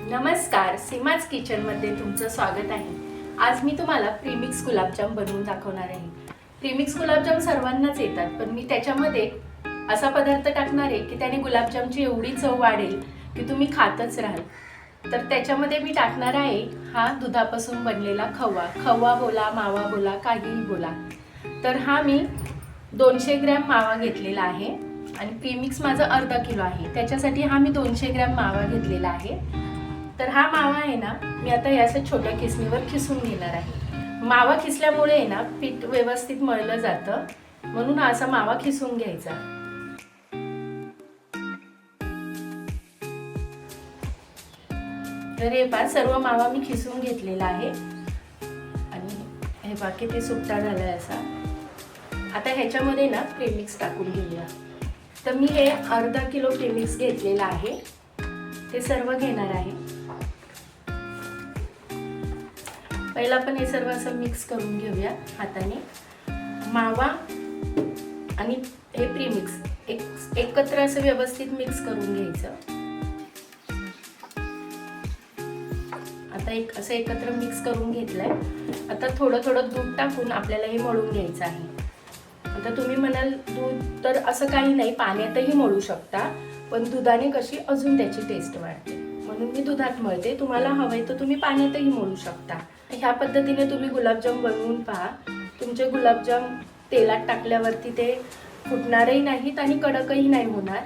नमस्कार, सीमाज किचनमध्ये तुमचं स्वागत आहे। आज मी तुम्हाला प्रीमिक्स गुलाबजाम बनवून दाखवणार आहे। प्रीमिक्स गुलाबजाम सर्वांनाच येतात, पण मी त्याच्यामध्ये असा पदार्थ टाकणार आहे की त्याने गुलाबजामची एवढी चव वाढेल की तुम्ही खातच राहाल। तर त्याच्यामध्ये मी टाकणार आहे हा दुधापासून बनलेला खवा। खवा बोला, मावा बोला, काहीही बोला। तर हा मी 200 ग्रॅम मावा घेतलेला आहे आणि प्रीमिक्स माझं अर्धा किलो आहे, त्याच्यासाठी हा मी 200 ग्रॅम मावा घेतलेला आहे। तर हा मावा आहे ना, मी आता याचं छोट्या खिसणीवर खिसून घेणार आहे। मावा खिसल्यामुळे आहे ना पीठ व्यवस्थित मळलं जातं, म्हणून असा मावा खिसून घ्यायचा। तर हे पहा, सर्व मावा मी खिसून घेतलेला आहे आणि हे बाकी ते सुट्टा झालाय असा। आता ह्याच्यामध्ये ना प्रीमिक्स टाकून घेऊया। तर मी हे अर्धा किलो प्रीमिक्स घेतलेला आहे, ते सर्व घेणार आहे। पहिला आपण हे सर्व असं मिक्स करून घेऊया हाताने। मावा आणि हे प्रीमिक्स एकत्र असं व्यवस्थित मिक्स करून घ्यायचं। आता असं एकत्र मिक्स करून घेतलंय। आता थोडं थोडं दूध टाकून आपल्याला हे मळून घ्यायचं आहे। आता तुम्ही म्हणाल दूध तर असं काही नाही, पाण्यातही मळू शकता, पण दुधाने कशी अजून त्याची टेस्ट वाढते, म्हणून मी दुधात मळते। तुम्हाला हवंय तर तुम्ही पाण्यातही मळू शकता। ह्या पद्धतीने तुम्ही गुलाबजाम बनवून पहा। तुमचे गुलाबजाम तेलात टाकल्यावरती ते फुटणारही नाहीत आणि कडकही नाही होणार।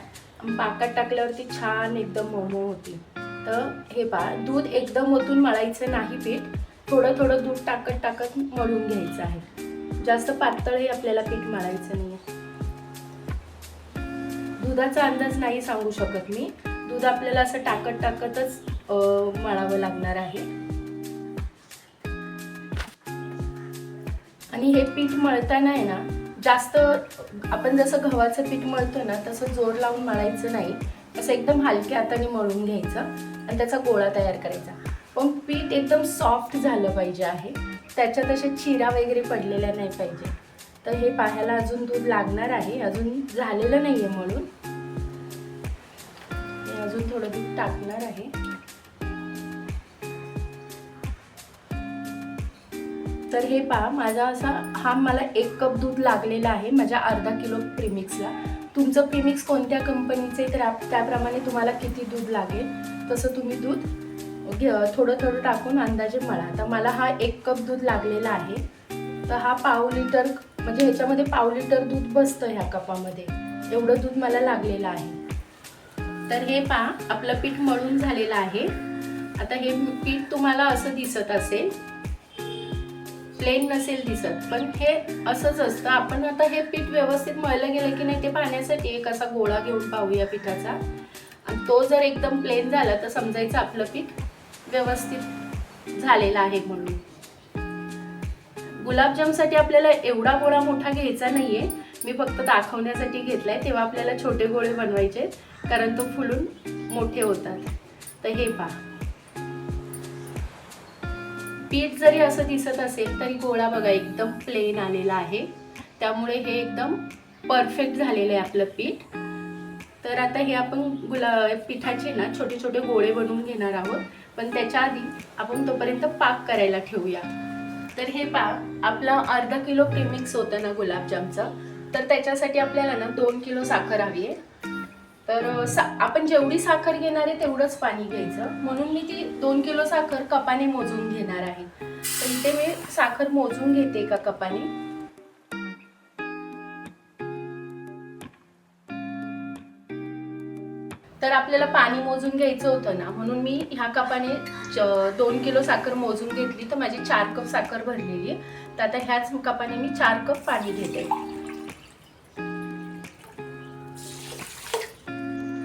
पाकात टाकल्यावरती छान एकदम मऊ होतील। तर हे पहा, दूध एकदम ओतून मळायचं नाही पीठ, थोडं थोडं दूध टाकत टाकत मळून घ्यायचं आहे। जास्त पातळही आपल्याला पीठ मळायचं नाही। दुधाचा अंदाज नाही सांगू शकत मी, दूध आपल्याला असं टाकत टाकतच मळावं लागणार आहे। आणि हे पीठ मळताना आहे ना, जास्त आपण जसं गव्हाचं पीठ मळतो ना तसं जोर लावून मळायचं नाही, असं एकदम हलक्या हाताने मळून घ्यायचं आणि त्याचा गोळा तयार करायचा। पण पीठ एकदम सॉफ्ट झालं पाहिजे आहे, त्याच्यात असे चिरा वगैरे पडलेल्या नाही पाहिजे। तर हे पाहायला अजून दूध लागणार आहे, अजून झालेलं नाहीये मळून। अजून थोडं दूध टाकणार आहे। तर हे पहा, माझा असा मला 1 कप दूध लागलेला आहे माझ्या अर्धा किलो प्रीमिक्सला। तुमचं प्रीमिक्स कोणत्या कंपनीचे तर त्याप्रमाणे तुम्हाला किती दूध लागेल तसं तुम्ही दूध थोडं थोडं टाकून अंदाजे मळा। आता मला हा 1 कप दूध लागलेला आहे, तर हा पाव लिटर म्हणजे ह्याच्यामध्ये पाव लिटर दूध बसतं ह्या कपामध्ये, एवढं दूध मला लागलेलं आहे। तर हे पहा, आपलं पीठ मळून झालेलं आहे। आता हे पीठ तुम्हाला असं दिसत असेल, प्लेन नसेल दिसत, पण हे असंच असतं। आपण आता हे पीठ व्यवस्थित मळलं गेलं की नाही ते पाहण्यासाठी एक असा गोळा घेऊन पाहूया पिठाचा, आणि तो जर एकदम प्लेन झाला तर समजायचं आपलं पीठ व्यवस्थित झालेलं आहे म्हणून। गुलाबजामसाठी आपल्याला एवढा गोळा मोठा घ्यायचा नाहीये, मी फक्त दाखवण्यासाठी घेतलाय। तेव्हा आपल्याला छोटे गोळे बनवायचे, कारण तो फुलून मोठे होतात। तर हे पहा, पीठ जरी असं दिसत असेल तरी गोळा बघा एकदम प्लेन आलेला आहे, त्यामुळे हे एकदम परफेक्ट झालेलं आहे आपलं पीठ। तर आता हे आपण पिठाचे ना छोटे छोटे गोळे बनवून घेणार आहोत, पण त्याच्या आधी आपण तोपर्यंत पाक करायला ठेवूया। तर हे पहा, आपलं अर्धा किलो प्रीमिक्स होतं ना गुलाबजामचं, तर त्याच्यासाठी आपल्याला ना 2 किलो साखर हवी आहे। तर आपण जेवढी साखर घेणार आहे तेवढंच पाणी घ्यायचं, म्हणून मी ती 2 किलो साखर कपाने मोजून घेणार आहे। तर इथे मी साखर मोजून घेते एका कपाने। तर आपल्याला पाणी मोजून घ्यायचं होतं ना, म्हणून मी ह्या कपाने 2 किलो साखर मोजून घेतली, तर माझी 4 कप साखर भरलेली आहे। तर आता ह्याच कपाने मी 4 कप पाणी घेते।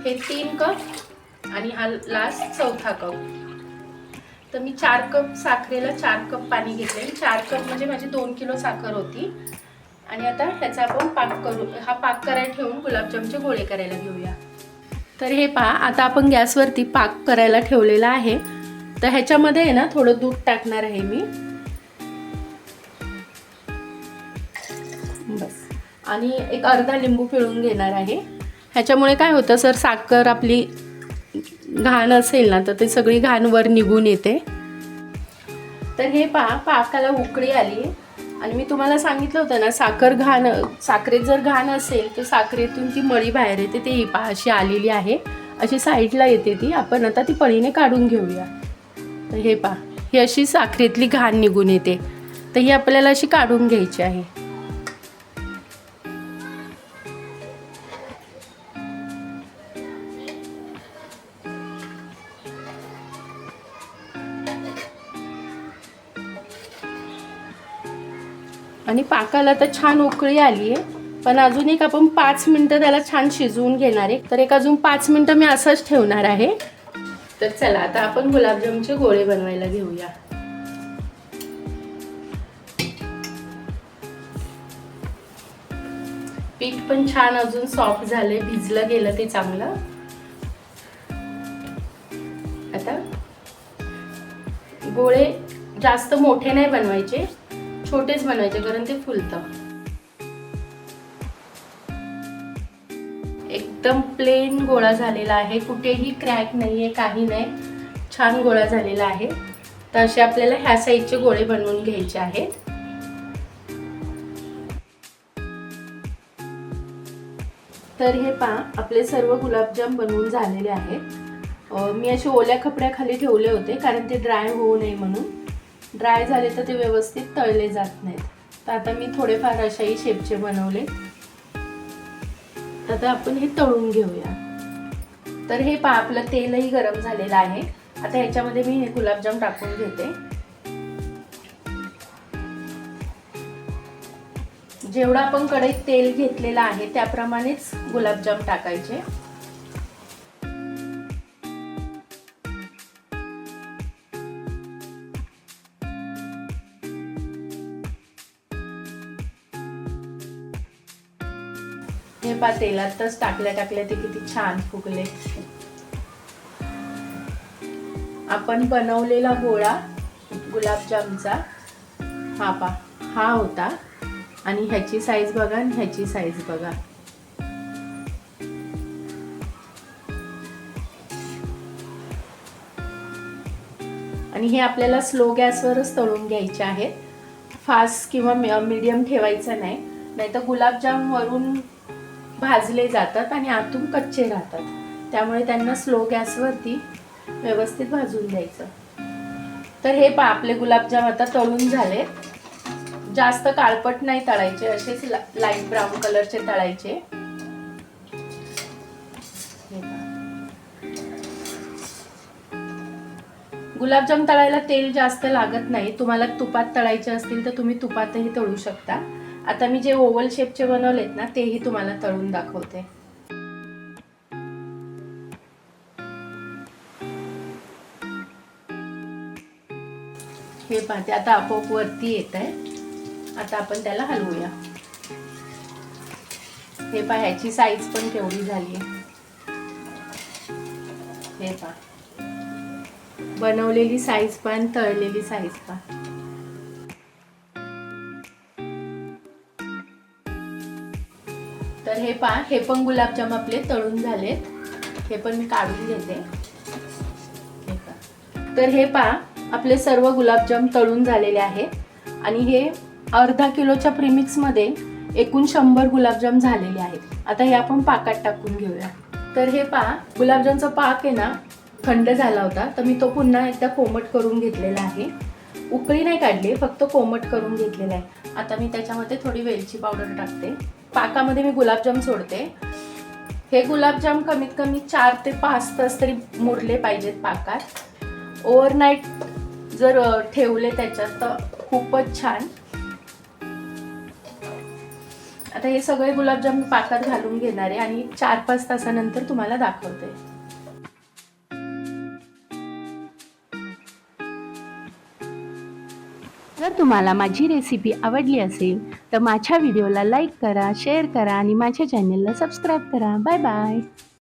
हे 3 कप आणि हा लास्ट चौथा कप। तर मी 4 कप साखरेला 4 कप पाणी घेतले। 4 कप म्हणजे माझी 2 किलो साखर होती। आणि आता ह्याचा आपण पाक करू। हा पाक करायला ठेवून गुलाबजामचे गोळे करायला घेऊया। तर हे पहा, आता आपण गॅसवरती पाक करायला ठेवलेला आहे। तर ह्याच्यामध्ये आहे ना थोडं दूध टाकणार आहे मी, बस, आणि एक अर्धा लिंबू पिळून घेणार आहे। ह्याच्यामुळे काय होतं सर, साखर आपली घाण असेल ना तर ते सगळी घाण वर निघून येते. तर हे पहा, पाकाला उकळी आली आणि मी तुम्हाला सांगितलं होतं ना, साखरेत जर घाण असेल तर साखरेतून ती मळी बाहेर येते. ते पहा अशी आलेली आहे, अशी साईडला येते ती. आपण आता ती पळीने काढून घेऊया. तर हे पहा, ही अशी साखरेतली घाण निघून येते. तर ही आपल्याला अशी काढून घ्यायची आहे. आणि पाकाला तर छान उकळी आली आहे, पण अजून एक आपण 5 मिनटं त्याला छान शिजवून घेणार आहे. तर एक अजून 5 मिनटं मी असंच ठेवणार आहे. तर चला आता आपण गुलाबजामचे गोळे बनवायला घेऊया. पीठ पण छान अजून सॉफ्ट झाले, भिजलं गेलं ते चांगलं. आता गोळे जास्त मोठे नाही बनवायचे, छोटेच बनवायचे, कारण ते फुलतं. एकदम प्लेन गोळा झालेला आहे, कुठेही क्रॅक नाहीये, काही नाही, छान गोळा झालेला आहे. तर असे आपल्याला ह्या साईजचे गोळे बनवून घ्यायचे आहेत. तर हे पहा, आपले सर्व गुलाबजाम बनवून झालेले आहेत. मी असे ओल्या कपड्याखाली ठेवले होते, कारण ते ड्राय होऊ नये म्हणून. ड्राय झाले तर ते व्यवस्थित तळले जात नाहीत. तर आता मी थोडेफार अशाही शेपचे बनवले. आता आपण हे तळून घेऊया. तर हे पहा, आपलं तेलही गरम झालेलं आहे. आता ह्याच्यामध्ये मी हे गुलाबजाम टाकून घेते. जेवढं आपण कढईत तेल घेतलेलं आहे त्याप्रमाणेच गुलाबजाम टाकायचे. हे पहा, तेलातच टाकल्या ते किती छान फुगले. आपण बनवलेला गोळा गुलाबजामचा हा पहा, हा होता. आणि ह्याची साईज बघा आणि ह्याची साईज बघा. आणि हे आपल्याला स्लो गॅसवरच तळून घ्यायचे आहेत. फास्ट किंवा मीडियम ठेवायचं नाही, नाहीतर गुलाबजाम वरून भाजले जातात आणि आतून कच्चे राहतात. त्यामुळे त्यांना स्लो गॅसवरती व्यवस्थित भाजून द्यायचं. तर हे पहा, आपले गुलाबजाम आता तळून झाले. जास्त काळपट नाही तळायचे, असेच लाईट ब्राऊन कलरचे तळायचे. गुलाबजाम तळायला तेल जास्त लागत नाही. तुम्हाला तुपात तळायचे असतील तर तुम्ही तुपातही तळू शकता. आता मी जे ओव्हल शेपचे बनवलेत ना, तेही तुम्हाला तळून दाखवते. हे पहा, ते आता आपोआप वरती येत आहे. आता आपण त्याला हलवूया. हे पहा, ह्याची साईज पण केवढी झाली आहे. हे पहा, बनवलेली साईज पण तळलेली साईज पण. तर हे पहा, हे पण गुलाबजाम आपले तळून झालेत. हे पण मी काढून घेते. हे पहा, तर हे पहा, आपले सर्व गुलाबजाम तळून झालेले आहेत. आणि हे अर्धा किलोच्या प्रीमिक्समध्ये एकूण 100 गुलाबजाम झालेले आहेत. आता हे आपण पाकात टाकून घेऊया. तर हे पहा, गुलाबजामचा पाक आहे ना, थंड झाला होता, तर मी तो पुन्हा एकदा कोमट करून घेतलेला आहे. उकळी नाही काढली, फक्त कोमट करून घेतलेला आहे. आता मी त्याच्यामध्ये थोडी वेलची पावडर टाकते. पाकामध्ये मी गुलाबजाम सोडते. हे गुलाबजाम कमीत कमी 4 ते 5 तास तरी मुरले पाहिजेत पाकात. ओव्हरनाईट जर ठेवले त्याच्यात तर खूपच छान. आता हे सगळे गुलाबजाम पाकात घालून घेणार आहे आणि 4-5 तासानंतर तुम्हाला दाखवते. जर तुम्हाला माझी रेसिपी आवडली असेल तर माझ्या व्हिडिओला लाईक करा, शेअर करा आणि माझ्या चॅनलला सबस्क्राईब करा. Bye bye.